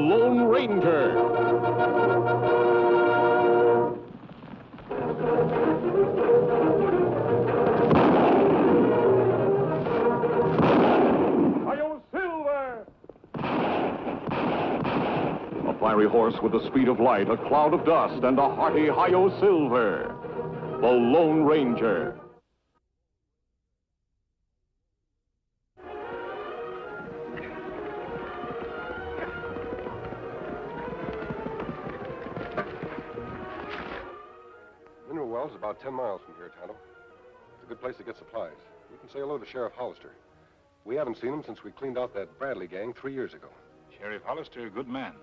Lone Ranger. A fiery horse with the speed of light, a cloud of dust, and a hearty Hi-Yo Silver. The Lone Ranger. Mineral Wells is about 10 miles from here, Tonto. It's a good place to get supplies. You can say hello to Sheriff Hollister. We haven't seen him since we cleaned out that Bradley gang 3 years ago. Sheriff Hollister, a good man.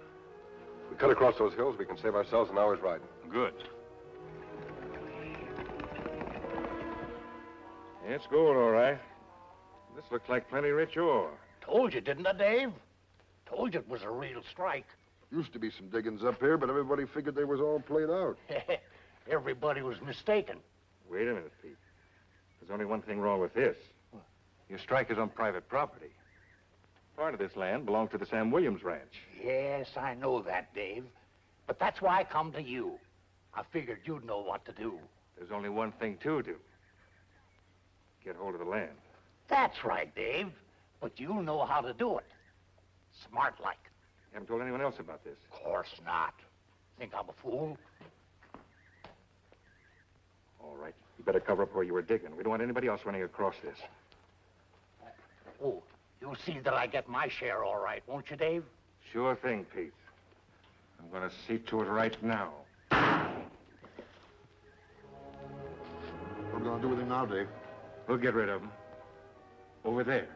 If we cut across those hills, we can save ourselves an hour's ride. Good. It's gold, all right. This looks like plenty rich ore. Told you, didn't I, Dave? Told you it was a real strike. Used to be some diggings up here, but everybody figured they was all played out. Everybody was mistaken. Wait a minute, Pete. There's only one thing wrong with this. Your strike is on private property. Part of this land belongs to the Sam Williams Ranch. Yes, I know that, Dave. But that's why I come to you. I figured you'd know what to do. There's only one thing to do. Get hold of the land. That's right, Dave. But you'll know how to do it. Smart-like. You haven't told anyone else about this? Of course not. Think I'm a fool? All right. You better cover up where you were digging. We don't want anybody else running across this. Oh, you'll see that I get my share all right, won't you, Dave? Sure thing, Pete. I'm going to see to it right now. What are we going to do with him now, Dave? We'll get rid of him. Over there.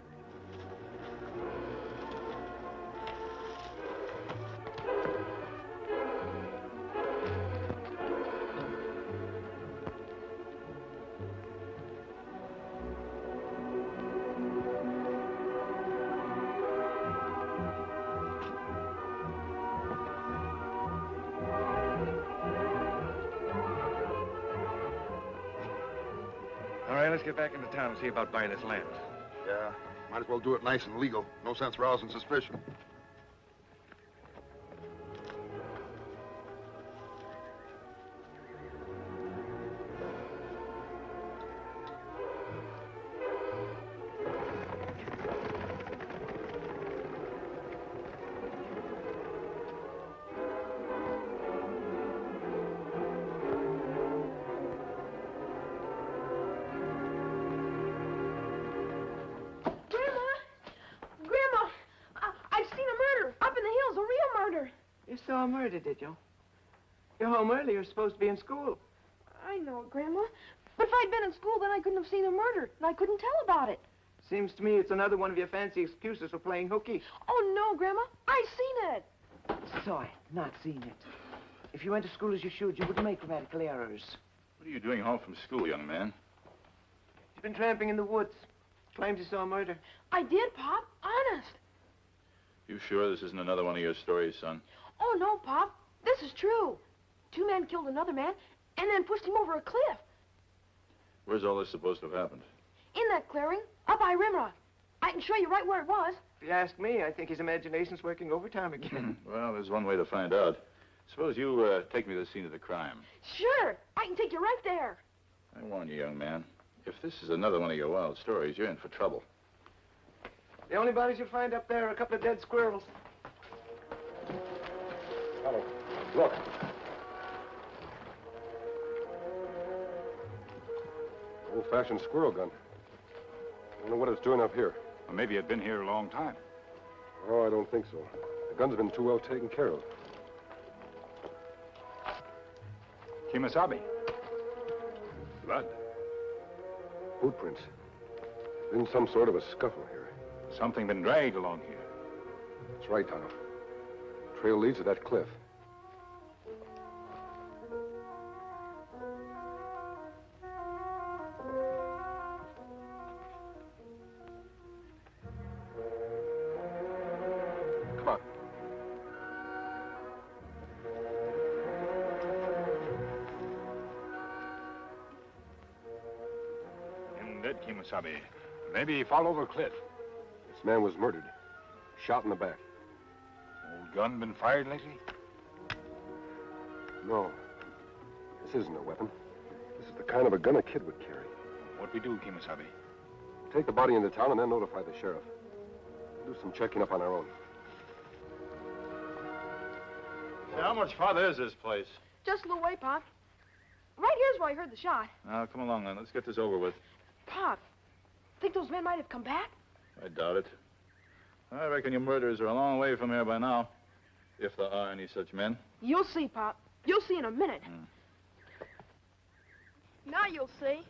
All right, let's get back into town and see about buying this land. Yeah, might as well do it nice and legal. No sense rousing suspicion. You saw a murder, did you? You're home early. You're supposed to be in school. I know it, Grandma. But if I'd been in school, then I couldn't have seen a murder, and I couldn't tell about it. Seems to me it's another one of your fancy excuses for playing hooky. Oh, no, Grandma. I seen it. Saw it, not seen it. If you went to school as you should, you wouldn't make grammatical errors. What are you doing home from school, young man? You've been tramping in the woods. Claims you saw a murder. I did, Pop. Honest. You sure this isn't another one of your stories, son? Oh, no, Pop. This is true. 2 men killed another man and then pushed him over a cliff. Where's all this supposed to have happened? In that clearing, up by Rimrock. I can show you right where it was. If you ask me, I think his imagination's working overtime again. Well, there's one way to find out. Suppose you take me to the scene of the crime. Sure. I can take you right there. I warn you, young man. If this is another one of your wild stories, you're in for trouble. The only bodies you'll find up there are a couple of dead squirrels. Hello. Look. Old-fashioned squirrel gun. I don't know what it's doing up here. Well, maybe it'd been here a long time. Oh, I don't think so. The gun's been too well taken care of. Kimasabi. Blood. Footprints. Been some sort of a scuffle here. Something been dragged along here. That's right, Tonto. Trail leads to that cliff. Come on. Indeed, Kimasabi. Maybe he fall over a cliff. This man was murdered. Shot in the back. Oh, gun been fired lately? No. This isn't a weapon. This is the kind of a gun a kid would carry. What we do, Kimasabi? Take the body into town and then notify the sheriff. Do some checking up on our own. How much farther is this place? Just a little way, Pop. Right here's where I heard the shot. Now, come along, then. Let's get this over with. Pop, think those men might have come back? I doubt it. I reckon your murderers are a long way from here by now. If there are any such men. You'll see, Pop. You'll see in a minute. Now you'll see.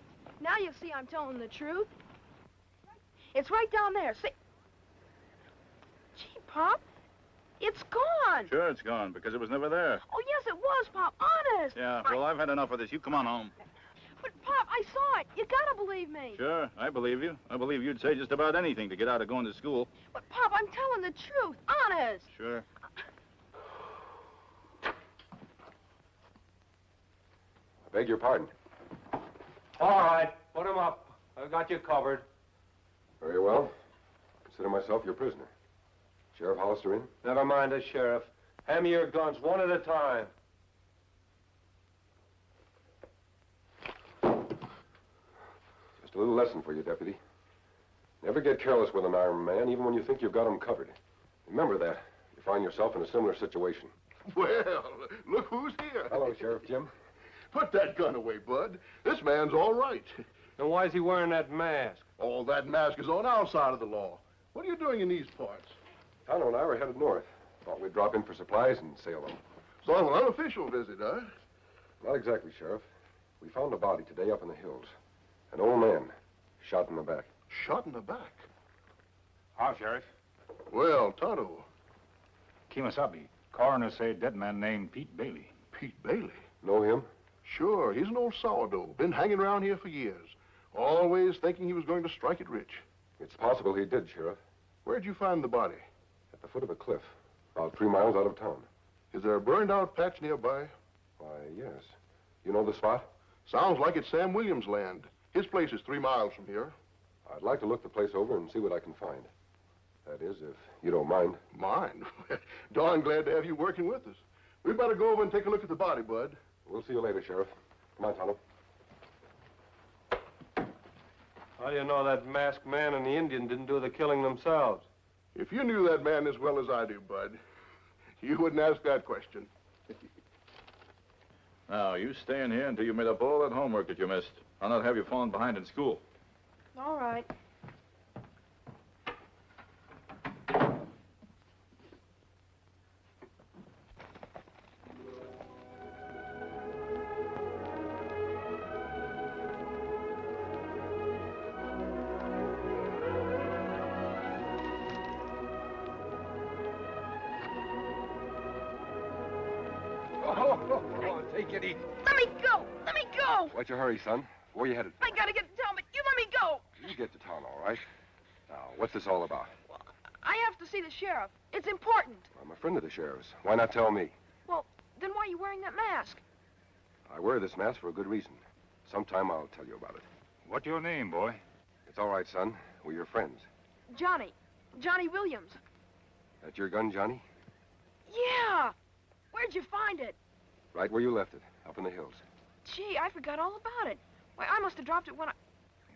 Now you'll see I'm telling the truth. It's right down there. See? Gee, Pop, it's gone. Sure, it's gone, because it was never there. Oh, yes, it was, Pop. Honest. Yeah, well, I've had enough of this. You come on home. But, Pop, I saw it. You gotta believe me. Sure, I believe you. I believe you'd say just about anything to get out of going to school. But, Pop, I'm telling the truth. Honest. Sure. I beg your pardon. All right, put him up. I've got you covered. Very well. Consider myself your prisoner. Sheriff Hollister in? Never mind the sheriff. Hand me your guns one at a time. Just a little lesson for you, Deputy. Never get careless with an armed man, even when you think you've got him covered. Remember that. You find yourself in a similar situation. Well, look who's here. Hello, Sheriff Jim. Put that gun away, Bud. This man's all right. And why is he wearing that mask? All that mask is on our side of the law. What are you doing in these parts? Tonto and I were headed north. Thought we'd drop in for supplies and sail on. Sort of an unofficial visit, huh? Not exactly, Sheriff. We found a body today up in the hills. An old man, shot in the back. Shot in the back. How, Sheriff? Well, Tonto. Kimasabi. Coroner say dead man named Pete Bailey. Pete Bailey? Know him? Sure, he's an old sourdough. Been hanging around here for years. Always thinking he was going to strike it rich. It's possible he did, Sheriff. Where'd you find the body? At the foot of a cliff, about 3 miles out of town. Is there a burned-out patch nearby? Why, yes. You know the spot? Sounds like it's Sam Williams' land. His place is 3 miles from here. I'd like to look the place over and see what I can find. That is, if you don't mind. Mind? Darn glad to have you working with us. We better go over and take a look at the body, Bud. We'll see you later, Sheriff. Come on, Tonto. How do you know that masked man and the Indian didn't do the killing themselves? If you knew that man as well as I do, Bud, you wouldn't ask that question. Now, you stay in here until you've made up all that homework that you missed. I'll not have you falling behind in school. All right. Take it easy. Let me go! Let me go! What's your hurry, son? Where you headed? I gotta get to town, but you let me go! You get to town, all right. Now, what's this all about? Well, I have to see the sheriff. It's important. I'm a friend of the sheriff's. Why not tell me? Well, then why are you wearing that mask? I wear this mask for a good reason. Sometime I'll tell you about it. What's your name, boy? It's all right, son. We're your friends. Johnny. Johnny Williams. That your gun, Johnny? Yeah! Where'd you find it? Right where you left it, up in the hills. Gee, I forgot all about it. Why, I must have dropped it when I...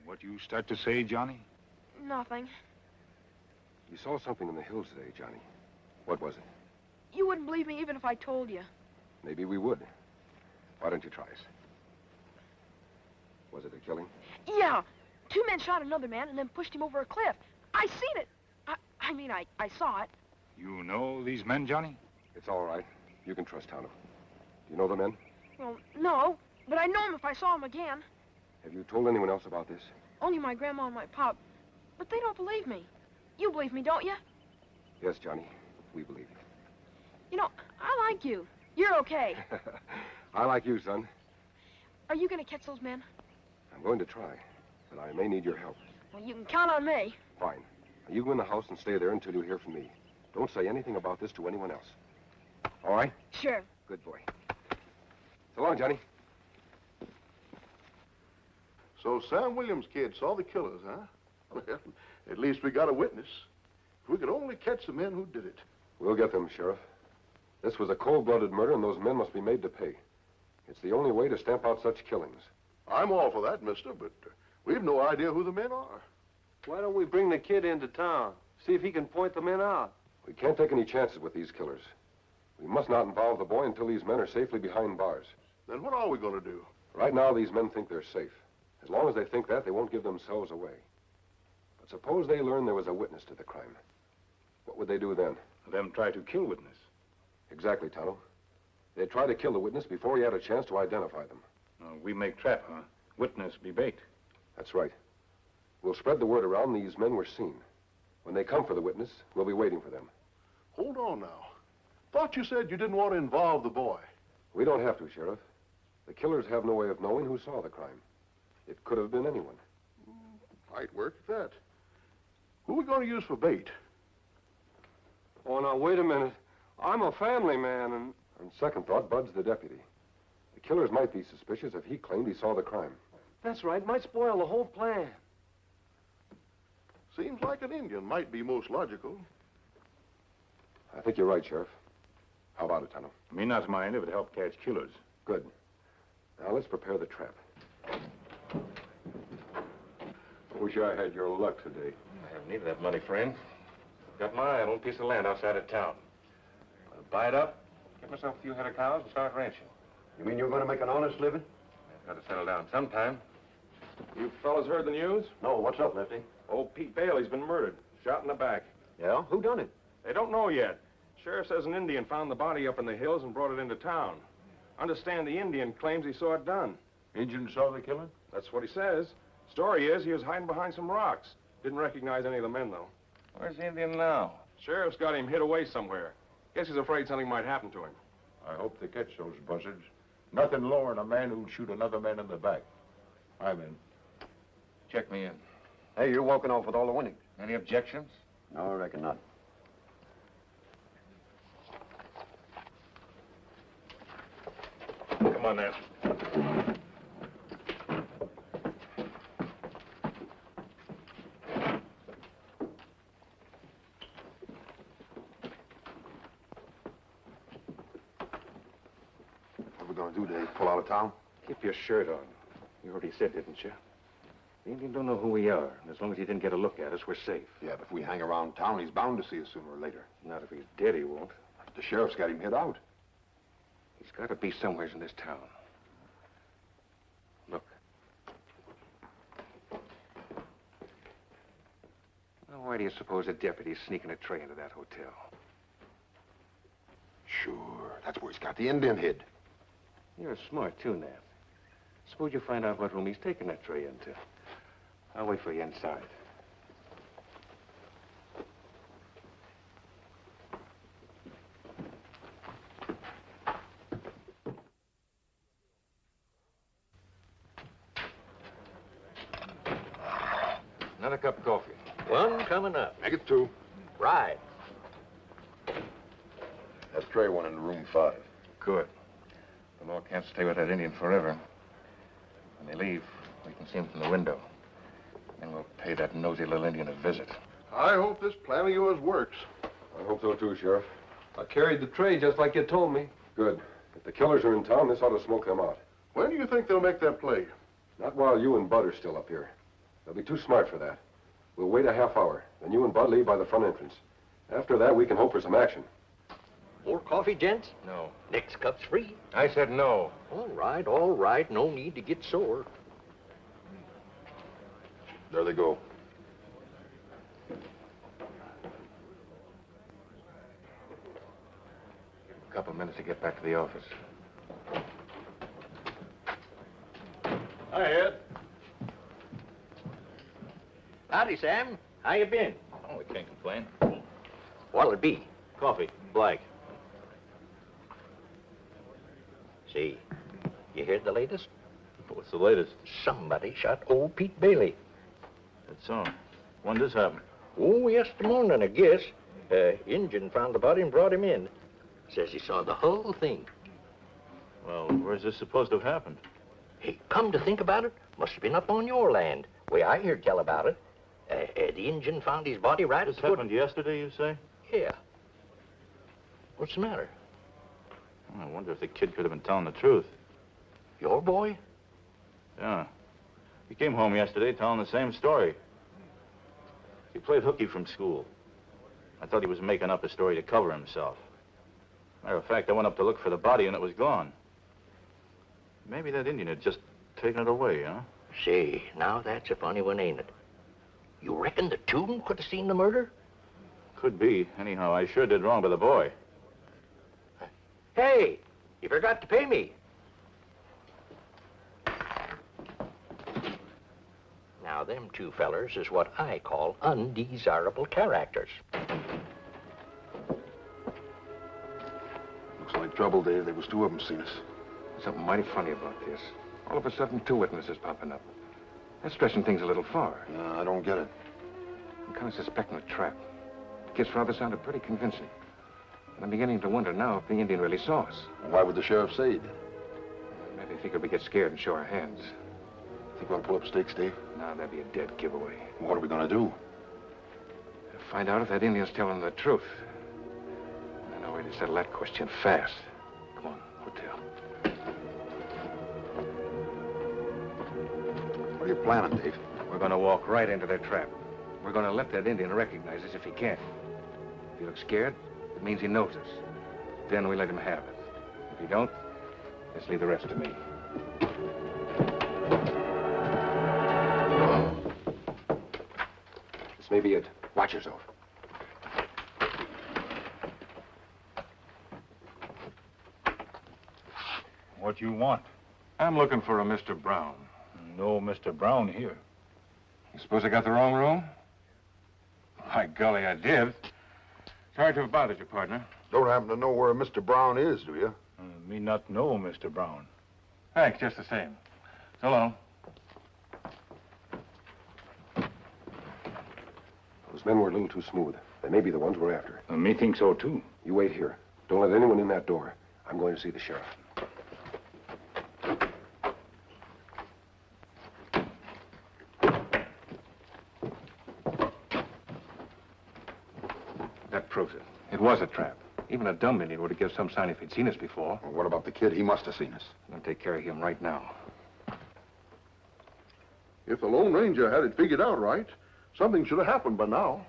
What you start to say, Johnny? Nothing. You saw something in the hills today, Johnny. What was it? You wouldn't believe me even if I told you. Maybe we would. Why don't you try us? Was it a killing? Yeah. 2 men shot another man and then pushed him over a cliff. I seen it. I saw it. You know these men, Johnny? It's all right. You can trust Tonto. You know the men? Well, no, but I'd know him if I saw him again. Have you told anyone else about this? Only my grandma and my pop. But they don't believe me. You believe me, don't you? Yes, Johnny. We believe you. You know, I like you. You're okay. I like you, son. Are you going to catch those men? I'm going to try, but I may need your help. Well, you can count on me. Fine. Now, you go in the house and stay there until you hear from me. Don't say anything about this to anyone else. All right? Sure. Good boy. So long, Johnny. So Sam Williams' kid saw the killers, huh? Well, at least we got a witness. If we could only catch the men who did it. We'll get them, Sheriff. This was a cold-blooded murder, and those men must be made to pay. It's the only way to stamp out such killings. I'm all for that, mister, but we've no idea who the men are. Why don't we bring the kid into town? See if he can point the men out. We can't take any chances with these killers. We must not involve the boy until these men are safely behind bars. Then what are we going to do? Right now, these men think they're safe. As long as they think that, they won't give themselves away. But suppose they learn there was a witness to the crime. What would they do then? Them try to kill witness. Exactly, Tonto. They'd try to kill the witness before he had a chance to identify them. We make trap, huh? Witness be bait. That's right. We'll spread the word around these men were seen. When they come for the witness, we'll be waiting for them. Hold on now. Thought you said you didn't want to involve the boy. We don't have to, Sheriff. The killers have no way of knowing who saw the crime. It could have been anyone. Might work at that. Who are we going to use for bait? Oh, now, wait a minute. I'm a family man, and... On second thought, Bud's the deputy. The killers might be suspicious if he claimed he saw the crime. That's right. Might spoil the whole plan. Seems like an Indian might be most logical. I think you're right, Sheriff. How about it, Tonto? Me not mind if it help catch killers. Good. Now, let's prepare the trap. Wish I had your luck today. I haven't needed that money, friend. Got my eye on a little piece of land outside of town. I'll buy it up, get myself a few head of cows, and start ranching. You mean you're going to make an honest living? I've got to settle down sometime. You fellas heard the news? No, what's up, Lefty? Old Pete Bailey's been murdered, shot in the back. Yeah? Who done it? They don't know yet. Sheriff says an Indian found the body up in the hills and brought it into town. Understand the Indian claims he saw it done. Indian saw the killing? That's what he says. Story is he was hiding behind some rocks. Didn't recognize any of the men, though. Where's the Indian now? Sheriff's got him hid away somewhere. Guess he's afraid something might happen to him. I hope they catch those buzzards. Nothing lower than a man who'd shoot another man in the back. I'm in. Check me in. Hey, you're walking off with all the winnings. Any objections? No, I reckon not. Come on, now. What are we going to do, Dave? Pull out of town? Keep your shirt on. You already said, didn't you? The Indian don't know who we are, and as long as he didn't get a look at us, we're safe. Yeah, but if we hang around town, he's bound to see us sooner or later. Not if he's dead, he won't. The sheriff's got him hid out. He's got to be somewheres in this town. Look. Now, why do you suppose the deputy's sneaking a tray into that hotel? Sure, that's where he's got the Indian hid. You're smart, too, Nat. Suppose you find out what room he's taking that tray into. I'll wait for you inside. Another cup of coffee. One coming up. Make it 2. Right. That's Trey one in room 5. Good. The law can't stay with that Indian forever. When they leave, we can see him from the window. Then we'll pay that nosy little Indian a visit. I hope this plan of yours works. I hope so, too, Sheriff. I carried the tray just like you told me. Good. If the killers are in town, this ought to smoke them out. When do you think they'll make that play? Not while you and Bud are still up here. They'll be too smart for that. We'll wait a half hour. Then you and Bud leave by the front entrance. After that, we can hope for some action. More coffee, gents? No. Next cup's free. I said no. All right, all right. No need to get sore. There they go. A couple minutes to get back to the office. Hi, Ed. Howdy, Sam. How you been? Oh, we can't complain. What'll it be? Coffee, black. See, you heard the latest? What's the latest? Somebody shot old Pete Bailey. That's so. When this happened? Oh, yesterday morning, I guess. Injun found the body and brought him in. Says he saw the whole thing. Well, where's this supposed to have happened? Hey, come to think about it, must have been up on your land. Way I heard tell about it. The Injun found his body right This at the foot. happened yesterday, you say? Yeah. What's the matter? I wonder if the kid could have been telling the truth. Your boy? Yeah. He came home yesterday telling the same story. He played hooky from school. I thought he was making up a story to cover himself. Matter of fact, I went up to look for the body and it was gone. Maybe that Indian had just taken it away, huh? Say, now that's a funny one, ain't it? You reckon the two of them could have seen the murder? Could be. Anyhow, I sure did wrong by the boy. Hey, you forgot to pay me. Now, them two fellers is what I call undesirable characters. Looks like trouble, Dave. There was two of them seen us. There's something mighty funny about this. All of a sudden, two witnesses popping up. That's stretching things a little far. No, I don't get it. I'm kind of suspecting a trap. Kid's father sounded pretty convincing. And I'm beginning to wonder now if the Indian really saw us. Why would the sheriff say he did? Maybe he figured we'd get scared and show our hands. Think we'll pull up stakes, Dave? No, that'd be a dead giveaway. What are we gonna do? Find out if that Indian's telling the truth. I know we to settle that question fast. Come on, hotel. What are you planning, Dave? We're gonna walk right into their trap. We're gonna let that Indian recognize us if he can. If he looks scared, it means he knows us. Then we let him have it. If he don't, let's leave the rest to me. This may be it. Watch yourself. What you want? I'm looking for a Mr. Brown. No Mr. Brown here. You suppose I got the wrong room? By golly, I did. Sorry to have bothered you, partner. Don't happen to know where Mr. Brown is, do you? Me not know Mr. Brown. Thanks, just the same. So long. Those men were a little too smooth. They may be the ones we're after. Me think so, too. You wait here. Don't let anyone in that door. I'm going to see the sheriff. That proves it. It was a trap. Even a dumb Indian would have given some sign if he'd seen us before. Well, what about the kid? He must have seen us. I'm going to take care of him right now. If the Lone Ranger had it figured out right, something should have happened by now.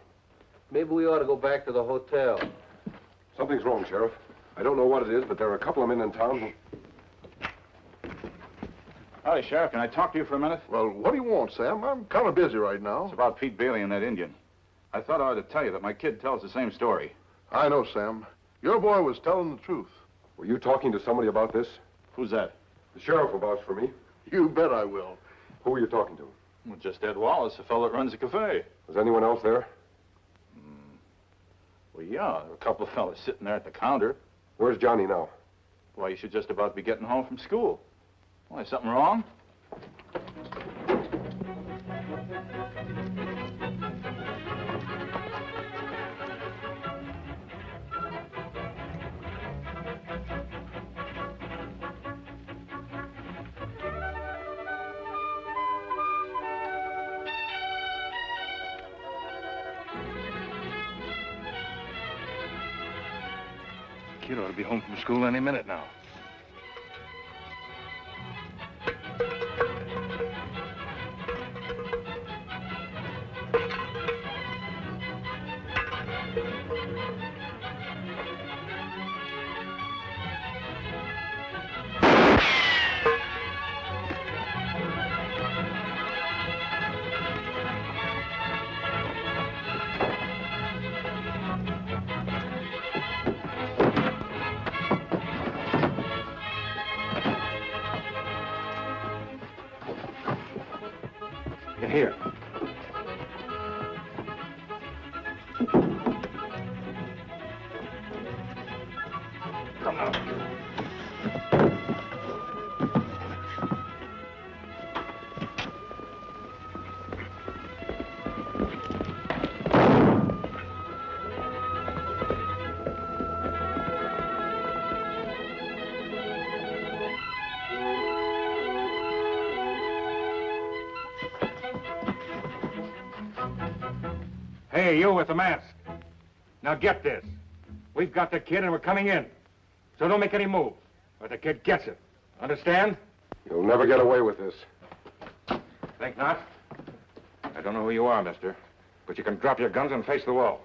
Maybe we ought to go back to the hotel. Something's wrong, Sheriff. I don't know what it is, but there are a couple of men in town who... Howdy, Sheriff. Can I talk to you for a minute? Well, what do you want, Sam? I'm kind of busy right now. It's about Pete Bailey and that Indian. I thought I ought to tell you that my kid tells the same story. I know, Sam. Your boy was telling the truth. Were you talking to somebody about this? Who's that? The sheriff will vouch for me. You bet I will. Who were you talking to? Well, just Ed Wallace, the fellow that runs the cafe. Was anyone else there? Well, yeah, there were a couple of fellas sitting there at the counter. Where's Johnny now? Why, you should just about be getting home from school. Why, something wrong? Kid ought to be home from school any minute now. Here. Come on. Hey, you with the mask. Now get this. We've got the kid and we're coming in. So don't make any move, or the kid gets it. Understand? You'll never get away with this. Think not? I don't know who you are, mister, but you can drop your guns and face the wall.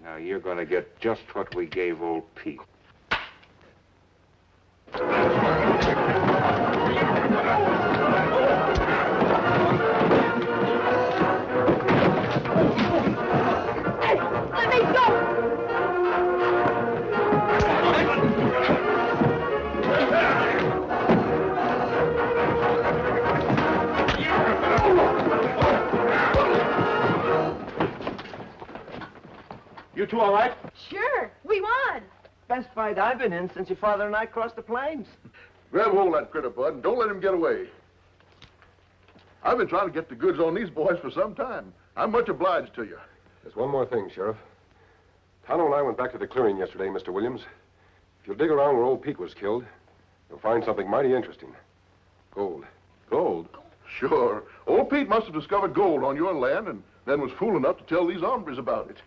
Now, you're going to get just what we gave old Pete. Let me go! You two all right? Sure, we won. Best fight I've been in since your father and I crossed the plains. Grab hold of that critter, Bud, and don't let him get away. I've been trying to get the goods on these boys for some time. I'm much obliged to you. There's one more thing, Sheriff. Tonto and I went back to the clearing yesterday, Mr. Williams. If you'll dig around where old Pete was killed, you'll find something mighty interesting. Gold. Gold? Sure. Old Pete must have discovered gold on your land and then was fool enough to tell these hombres about it.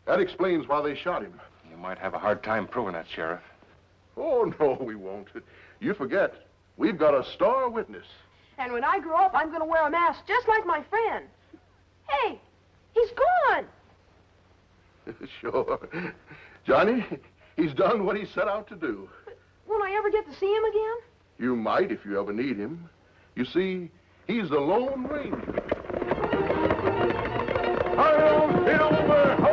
That explains why they shot him. You might have a hard time proving that, Sheriff. Oh, no, we won't. You forget, we've got a star witness. And when I grow up, I'm going to wear a mask just like my friend. Hey, he's gone. Sure. Johnny, he's done what he set out to do. But won't I ever get to see him again? You might if you ever need him. You see, he's the Lone Ranger. Hi-yo, silver!